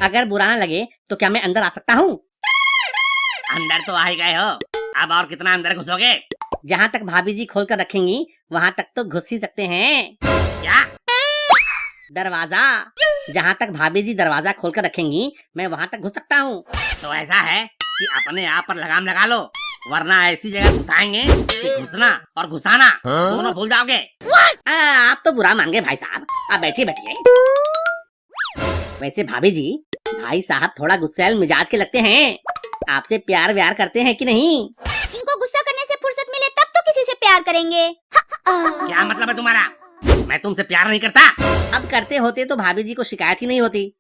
अगर बुरा ना लगे तो क्या मैं अंदर आ सकता हूँ? अंदर तो आ ही गए हो, अब और कितना अंदर घुसोगे? जहाँ तक भाभी जी खोल कर रखेंगी वहाँ तक तो घुस ही सकते हैं। क्या? दरवाजा, जहाँ तक भाभी जी दरवाजा खोल कर रखेंगी मैं वहाँ तक घुस सकता हूँ। तो ऐसा है कि अपने आप पर लगाम लगा लो, वरना ऐसी जगह घुसाएंगे कि घुसना और घुसाना दोनों भूल जाओगे। आप तो बुरा मान गए भाई साहब, आप बैठिए बैठिए। वैसे भाभी जी, भाई साहब थोड़ा गुस्सैल मिजाज के लगते हैं, आपसे प्यार व्यार करते हैं कि नहीं? इनको गुस्सा करने से फुर्सत मिले तब तो किसी से प्यार करेंगे। क्या मतलब है तुम्हारा? मैं तुमसे प्यार नहीं करता। अब करते होते तो भाभी जी को शिकायत ही नहीं होती।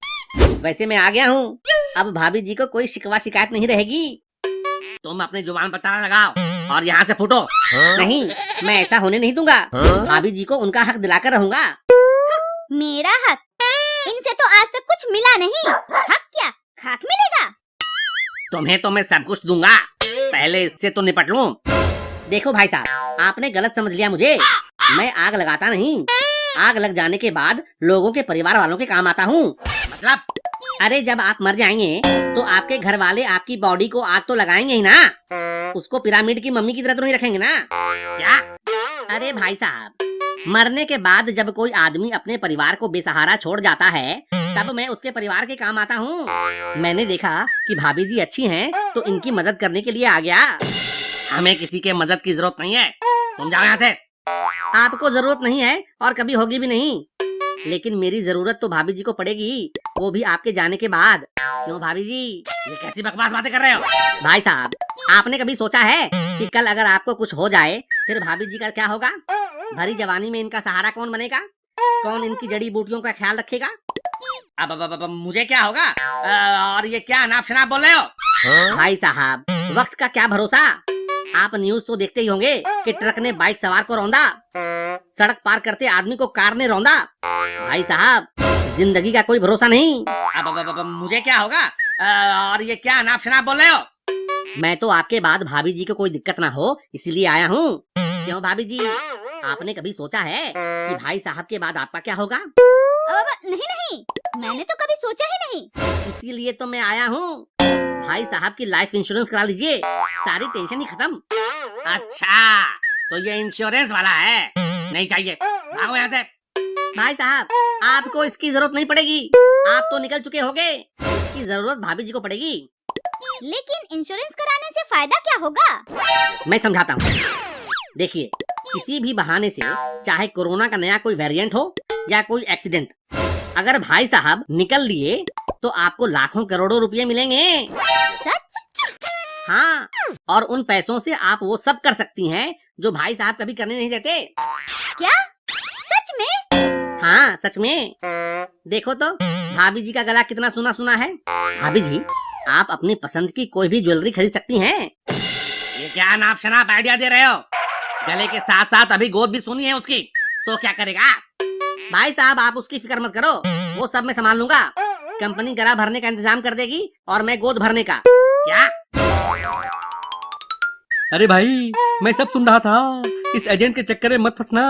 वैसे मैं आ गया हूँ, अब भाभी जी को कोई शिकवा शिकायत नहीं रहेगी। तुम अपनी जुबान पर ताला लगाओ और यहाँ से फूटो। नहीं, मैं ऐसा होने नहीं दूंगा। भाभी जी को उनका हक दिलाकर रहूंगा। मेरा हक? इनसे तो आज तक कुछ मिला नहीं, हक क्या खाक मिलेगा। तुम्हें तो मैं सब कुछ दूंगा, पहले इससे तो निपट लूं। देखो भाई साहब, आपने गलत समझ लिया मुझे। मैं आग लगाता नहीं, आग लग जाने के बाद लोगों के परिवार वालों के काम आता हूँ। मतलब? अरे जब आप मर जाएंगे तो आपके घर वाले आपकी बॉडी को आग तो लगाएंगे ही ना, उसको पिरामिड की मम्मी की तरह तो नहीं रखेंगे ना। क्या? अरे भाई साहब, मरने के बाद जब कोई आदमी अपने परिवार को बेसहारा छोड़ जाता है तब मैं उसके परिवार के काम आता हूँ। मैंने देखा कि भाभी जी अच्छी हैं तो इनकी मदद करने के लिए आ गया। हमें किसी के मदद की जरूरत नहीं है, तुम जाओ यहाँ से। आपको जरूरत नहीं है और कभी होगी भी नहीं, लेकिन मेरी जरूरत तो भाभी जी को पड़ेगी, वो भी आपके जाने के बाद। क्यों भाभी जी? ये कैसी बकवास बातें कर रहे हो? भाई साहब, आपने कभी सोचा है कि कल अगर आपको कुछ हो जाए फिर भाभी जी का क्या होगा? भरी जवानी में इनका सहारा कौन बनेगा? कौन इनकी जड़ी बूटियों का ख्याल रखेगा? अब मुझे क्या होगा? और ये क्या अनाप शनाप बोल रहे हो? भाई साहब, वक्त का क्या भरोसा। आप न्यूज तो देखते ही होंगे कि ट्रक ने बाइक सवार को रौंदा, सड़क पार करते आदमी को कार ने रौंदा। भाई साहब, जिंदगी का कोई भरोसा नहीं। अब मुझे क्या होगा? और ये क्या अनाप शनाप बोल रहे हो? मैं तो आपके बाद भाभी जी को कोई दिक्कत ना हो इसलिए आया हूँ। क्यों भाभी जी, आपने कभी सोचा है कि भाई साहब के बाद आपका क्या होगा? नहीं, मैंने तो कभी सोचा ही नहीं। इसीलिए तो मैं आया हूँ। भाई साहब की लाइफ इंश्योरेंस करा लीजिए, सारी टेंशन ही खत्म। अच्छा, तो ये इंश्योरेंस वाला है? नहीं चाहिए, भागो यहाँ से। भाई साहब, आपको इसकी जरूरत नहीं पड़ेगी, आप तो निकल चुके होगे। इसकी जरूरत भाभी जी को पड़ेगी। लेकिन इंश्योरेंस कराने से फायदा क्या होगा? मैं समझाता हूँ। देखिए, किसी भी बहाने से, चाहे कोरोना का नया कोई वेरिएंट हो या कोई एक्सीडेंट, अगर भाई साहब निकल लिए तो आपको लाखों करोड़ों रुपए मिलेंगे। सच? हाँ, और उन पैसों से आप वो सब कर सकती हैं जो भाई साहब कभी करने नहीं देते। क्या? सच में? हाँ, सच में। देखो तो भाभी जी का गला कितना सुना सुना है। भाभी जी, आप अपनी पसंद की कोई भी ज्वेलरी खरीद सकती हैं। ये क्या नाप शनाप आइडिया दे रहे हो? गले के साथ साथ अभी गोद भी सुनी है उसकी, तो क्या करेगा? भाई साहब, आप उसकी फिक्र मत करो, वो सब मैं संभाल लूंगा। कंपनी गला भरने का इंतजाम कर देगी और मैं गोद भरने का। क्या? अरे भाई, मैं सब सुन रहा था, इस एजेंट के चक्कर में मत फंसना।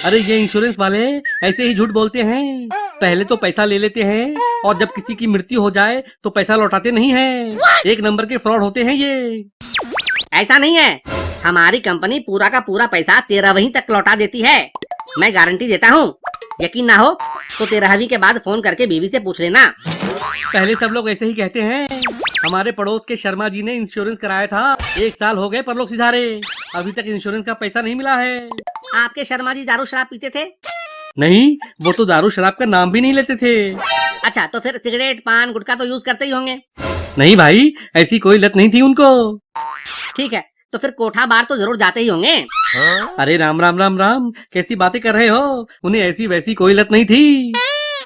अरे ये इंश्योरेंस वाले ऐसे ही झूठ बोलते हैं, पहले तो पैसा ले लेते हैं और जब किसी की मृत्यु हो जाए तो पैसा लौटाते नहीं हैं। एक नंबर के फ्रॉड होते हैं ये। ऐसा नहीं है, हमारी कंपनी पूरा का पूरा पैसा 13वीं तक लौटा देती है। मैं गारंटी देता हूँ, यकीन ना हो तो 13वीं के बाद फोन करके बीवी से पूछ लेना। पहले सब लोग ऐसे ही कहते हैं। हमारे पड़ोस के शर्मा जी ने इंश्योरेंस कराया था, 1 साल हो गए पर लोग सिधारे, अभी तक इंश्योरेंस का पैसा नहीं मिला है। आपके शर्मा जी दारू शराब पीते थे? नहीं, वो तो दारू शराब का नाम भी नहीं लेते थे। अच्छा, तो फिर सिगरेट पान गुटखा तो यूज करते ही होंगे। नहीं भाई, ऐसी कोई लत नहीं थी उनको। ठीक है, तो फिर कोठा बार तो जरूर जाते ही होंगे। अरे राम राम राम राम, कैसी बातें कर रहे हो? उन्हें ऐसी वैसी कोई लत नहीं थी।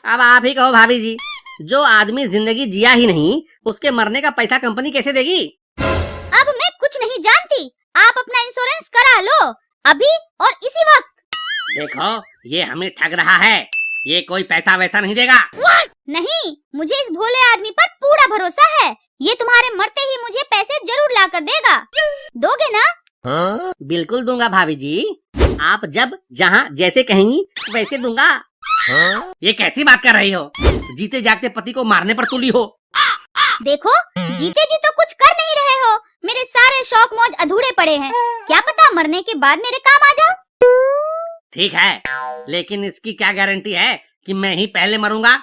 अब आप ही कहो भाभी जी, जो आदमी जिंदगी जिया ही नहीं उसके मरने का पैसा कंपनी कैसे देगी? अब मैं कुछ नहीं जानती, आप अपना इंश्योरेंस करा लो अभी और इसी वक्त। देखो, ये हमें ठग रहा है, ये कोई पैसा वैसा नहीं देगा। नहीं, मुझे इस भोले आदमी पर पूरा भरोसा है, ये तुम्हारे मरते ही मुझे पैसे जरूर ला कर देगा। दोगे ना? बिल्कुल दूंगा भाभी जी, आप जब जहाँ जैसे कहेंगी वैसे दूंगा। ये कैसी बात कर रही हो? जीते जागते पति को मारने पर तुली हो। देखो, जीते जी तो कुछ कर नहीं रहे हो। मेरे सारे शौक मौज अधूरे पड़े हैं। क्या पता मरने के बाद मेरे काम आ जाओ। ठीक है, लेकिन इसकी क्या गारंटी है कि मैं ही पहले मरूंगा?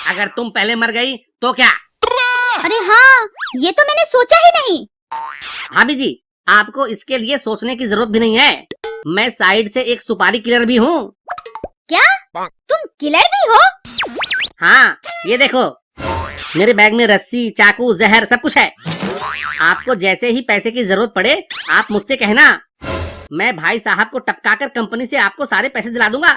अगर तुम पहले मर गई तो क्या? अरे हाँ, ये तो मैंने सोचा ही नहीं। भाभी जी, आपको इसके लिए सोचने की जरूरत भी नहीं है। मैं साइड से एक सुपारी किलर भी हूँ। क्या? तुम किलर भी हो? हाँ, ये देखो, मेरे बैग में रस्सी, चाकू, जहर सब कुछ है। आपको जैसे ही पैसे की जरूरत पड़े, आप मुझसे कहना। मैं भाई साहब को टपकाकर कंपनी से आपको सारे पैसे दिला दूंगा।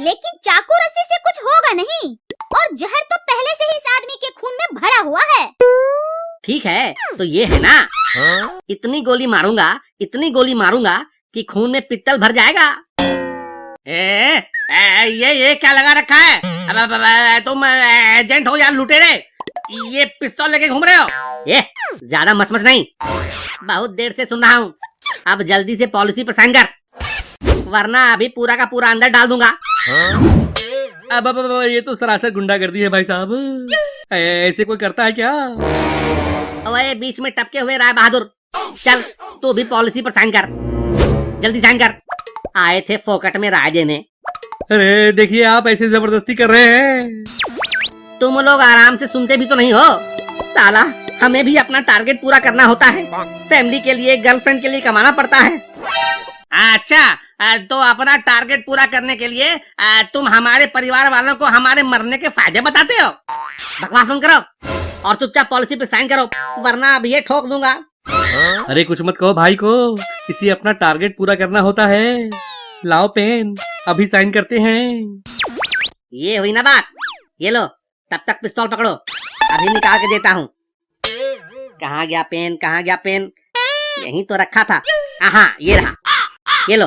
लेकिन चाकू रस्सी से कुछ होगा नहीं, और जहर तो पहले से ही इस आदमी के खून में भरा हुआ है। ठीक है, तो ये है ना, इतनी गोली मारूंगा कि खून में पित्तल भर जाएगा। ये क्या लगा रखा है? तुम एजेंट हो या लुटेरे? ये पिस्तौल लेके घूम रहे हो? ये ज्यादा मचमच नहीं, बहुत देर से सुन रहा हूँ। अब जल्दी से पॉलिसी पर साइन कर, वरना अभी पूरा का पूरा अंदर डाल दूंगा। अब ये तो सरासर गुंडागर्दी है भाई साहब। ऐसे कोई करता है क्या? ओए, बीच में टपके हुए राय बहादुर, चल तू भी पॉलिसी पर साइन कर, जल्दी साइन कर। आए थे फोकट में राय देने। अरे देखिए, आप ऐसे जबरदस्ती कर रहे हैं। तुम लोग आराम से सुनते भी तो नहीं हो। साला, हमें भी अपना टारगेट पूरा करना होता है। फैमिली के लिए, गर्लफ्रेंड के लिए कमाना पड़ता है। अच्छा, तो अपना टारगेट पूरा करने के लिए तुम हमारे परिवार वालों को हमारे मरने के फायदे बताते हो? बकवास बंद करो और चुपचाप पॉलिसी पे साइन करो, वरना अभी ये ठोक दूंगा। अरे कुछ मत कहो भाई को, इसी अपना टारगेट पूरा करना होता है। लाओ पेन, अभी साइन करते हैं। ये हुई ना बात। ये लो, तब तक पिस्तौल पकड़ो, अभी निकाल के देता हूँ। कहाँ गया पेन? यहीं तो रखा था। हाँ, ये रहा, ये लो।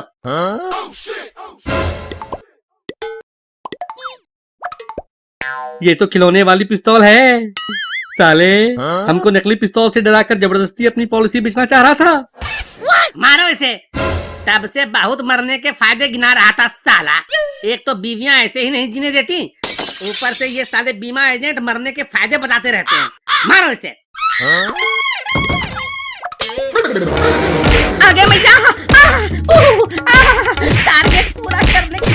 ये तो खिलौने वाली पिस्तौल है। साले, हमको नकली पिस्तौल से डराकर जबरदस्ती अपनी पॉलिसी बेचना चाह रहा था। मारो इसे। तब से बहुत मरने के फायदे गिना रहा था साला। एक तो बीवियां ऐसे ही नहीं जीने देती, ऊपर से ये साले बीमा एजेंट मरने के फायदे बताते रहते हैं। मारो इसे। आगे भैया, टारगेट पूरा करने के